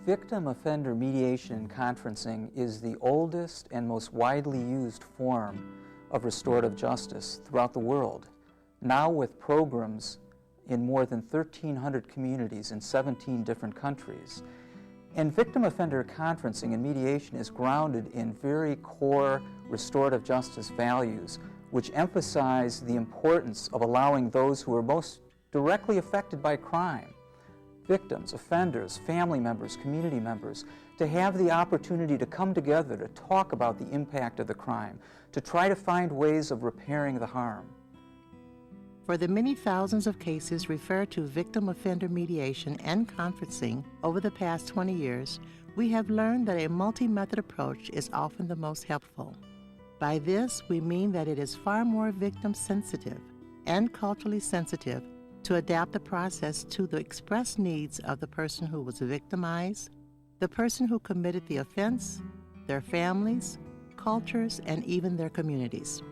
Victim-offender mediation and conferencing is the oldest and most widely used form of restorative justice throughout the world, now with programs in more than 1,300 communities in 17 different countries. And victim-offender conferencing and mediation is grounded in very core restorative justice values, which emphasize the importance of allowing those who are most directly affected by crime, victims, offenders, family members, community members, to have the opportunity to come together to talk about the impact of the crime, to try to find ways of repairing the harm. For the many thousands of cases referred to victim-offender mediation and conferencing over the past 20 years, we have learned that a multi-method approach is often the most helpful. By this, we mean that it is far more victim-sensitive and culturally sensitive to adapt the process to the expressed needs of the person who was victimized, the person who committed the offense, their families, cultures, and even their communities.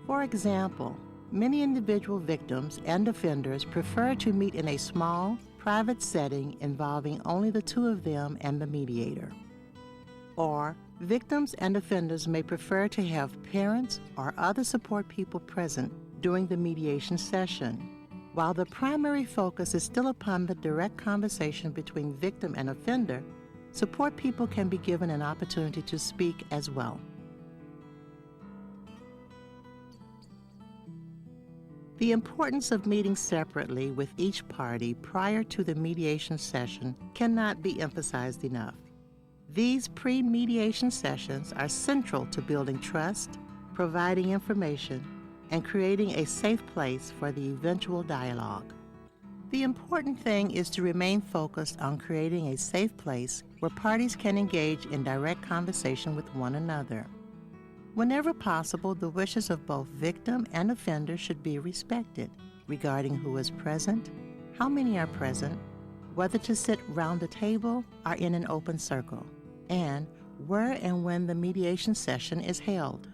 For example, many individual victims and offenders prefer to meet in a small, private setting involving only the two of them and the mediator. Or, victims and offenders may prefer to have parents or other support people present during the mediation session. While the primary focus is still upon the direct conversation between victim and offender, support people can be given an opportunity to speak as well. The importance of meeting separately with each party prior to the mediation session cannot be emphasized enough. These pre-mediation sessions are central to building trust, providing information, and creating a safe place for the eventual dialogue. The important thing is to remain focused on creating a safe place where parties can engage in direct conversation with one another. Whenever possible, the wishes of both victim and offender should be respected regarding who is present, how many are present, whether to sit round the table or in an open circle, and where and when the mediation session is held.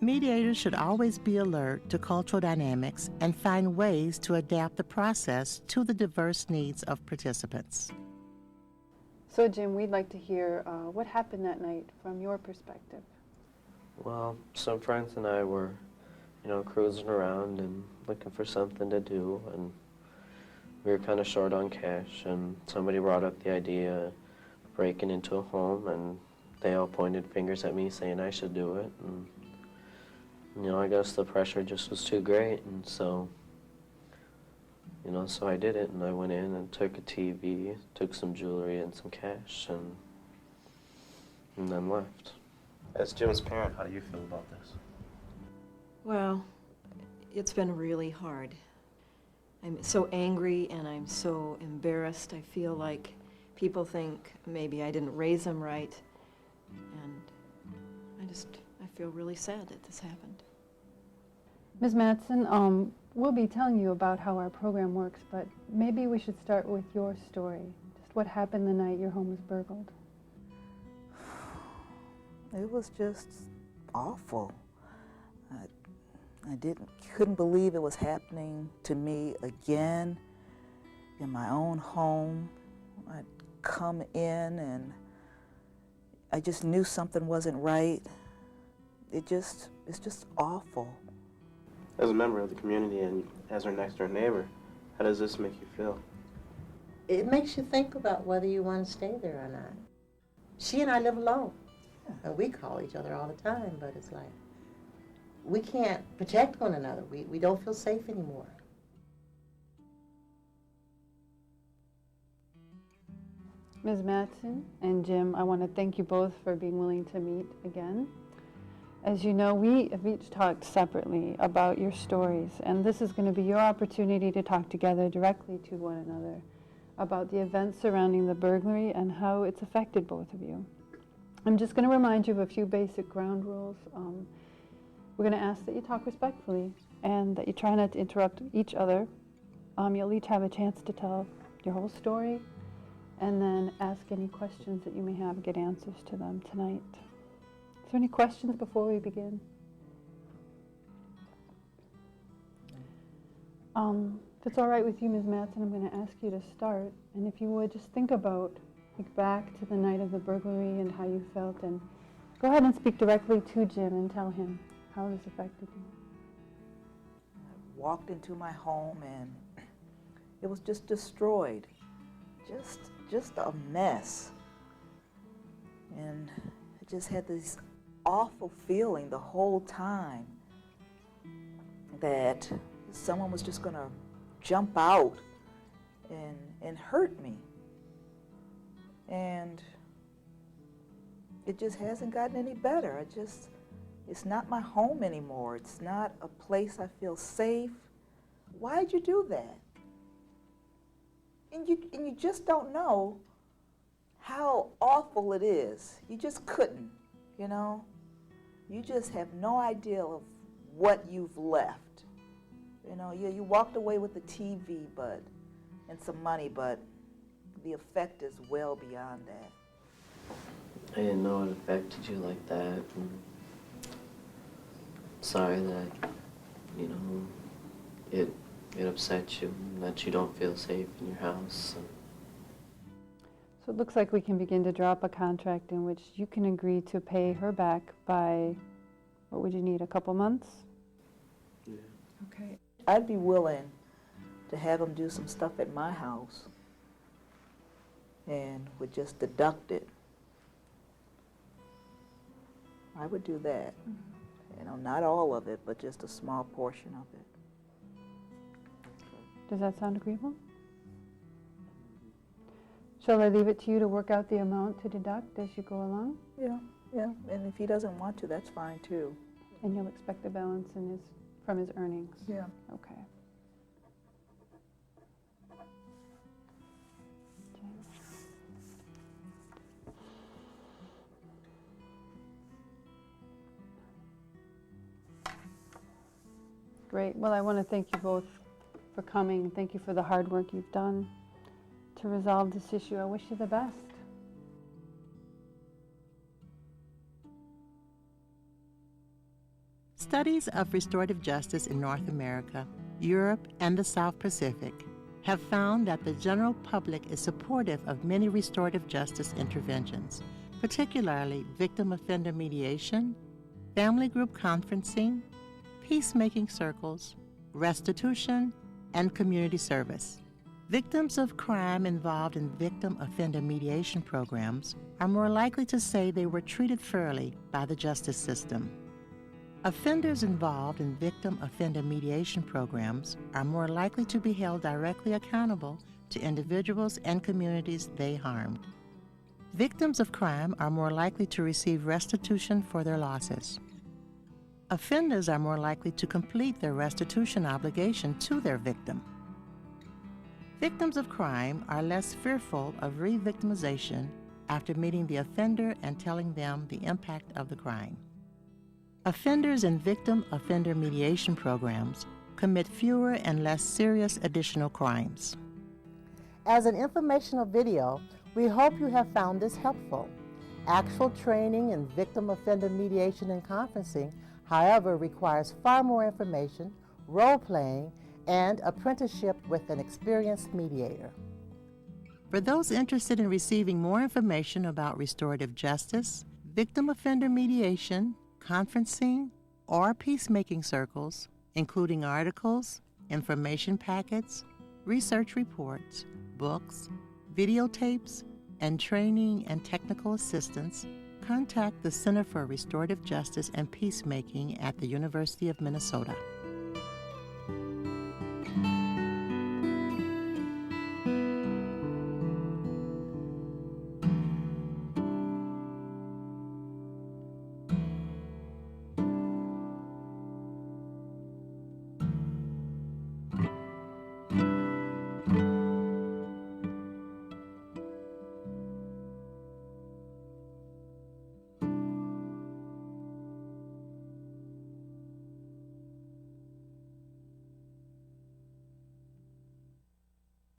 Mediators should always be alert to cultural dynamics and find ways to adapt the process to the diverse needs of participants. So Jim, we'd like to hear what happened that night from your perspective. Well, some friends and I were, cruising around and looking for something to do, and we were kind of short on cash, and somebody brought up the idea of breaking into a home, and they all pointed fingers at me saying I should do it, and I guess the pressure just was too great, and so, so I did it, and I went in and took a TV, took some jewelry and some cash, and then left. As Jim's parent, how do you feel about this? Well, it's been really hard. I'm so angry and I'm so embarrassed. I feel like people think maybe I didn't raise them right, and I feel really sad that this happened. Ms. Mattson, we'll be telling you about how our program works, but maybe we should start with your story. Just what happened the night your home was burgled. It was just awful. I couldn't believe it was happening to me again in my own home. I'd come in and I just knew something wasn't right. It's just awful. As a member of the community and as our next door neighbor, how does this make you feel? It makes you think about whether you want to stay there or not. She and I live alone. And we call each other all the time, but it's like, we can't protect one another. We don't feel safe anymore. Ms. Mattson and Jim, I want to thank you both for being willing to meet again. As you know, we have each talked separately about your stories, and this is going to be your opportunity to talk together directly to one another about the events surrounding the burglary and how it's affected both of you. I'm just going to remind you of a few basic ground rules. We're going to ask that you talk respectfully and that you try not to interrupt each other. You'll each have a chance to tell your whole story and then ask any questions that you may have, get answers to them tonight. Is there any questions before we begin? If it's all right with you, Ms. Mattson, I'm going to ask you to start. And if you would, just think about Think back to the night of the burglary and how you felt, and go ahead and speak directly to Jim and tell him how this affected you. I walked into my home and it was just destroyed. Just a mess. And I just had this awful feeling the whole time that someone was just going to jump out and hurt me. And it just hasn't gotten any better. It's not my home anymore. It's not a place I feel safe. Why'd you do that? And you just don't know how awful it is. You just couldn't, you know? You just have no idea of what you've left. You know, you walked away with the TV and some money, but the effect is well beyond that. I didn't know it affected you like that. And sorry that, you know, it upset you, and that you don't feel safe in your house. So it looks like we can begin to draw up a contract in which you can agree to pay her back by, what would you need, a couple months? Yeah. Okay. I'd be willing to have him do some stuff at my house and would just deduct it. I would do that. Mm-hmm. You know, not all of it, but just a small portion of it. Does that sound agreeable? Shall I leave it to you to work out the amount to deduct as you go along? Yeah. And if he doesn't want to, that's fine too. And you'll expect the balance from his earnings? Yeah. Okay. Great. Well, I want to thank you both for coming. Thank you for the hard work you've done to resolve this issue. I wish you the best. Studies of restorative justice in North America, Europe, and the South Pacific have found that the general public is supportive of many restorative justice interventions, particularly victim offender mediation, family group conferencing, peacemaking circles, restitution, and community service. Victims of crime involved in victim offender mediation programs are more likely to say they were treated fairly by the justice system. Offenders involved in victim offender mediation programs are more likely to be held directly accountable to individuals and communities they harmed. Victims of crime are more likely to receive restitution for their losses. Offenders are more likely to complete their restitution obligation to their victim. Victims of crime are less fearful of re-victimization after meeting the offender and telling them the impact of the crime. Offenders in victim offender mediation programs commit fewer and less serious additional crimes. As an informational video, we hope you have found this helpful. Actual training in victim offender mediation and conferencing, however, requires far more information, role-playing, and apprenticeship with an experienced mediator. For those interested in receiving more information about restorative justice, victim offender mediation, conferencing, or peacemaking circles, including articles, information packets, research reports, books, videotapes, and training and technical assistance, contact the Center for Restorative Justice and Peacemaking at the University of Minnesota.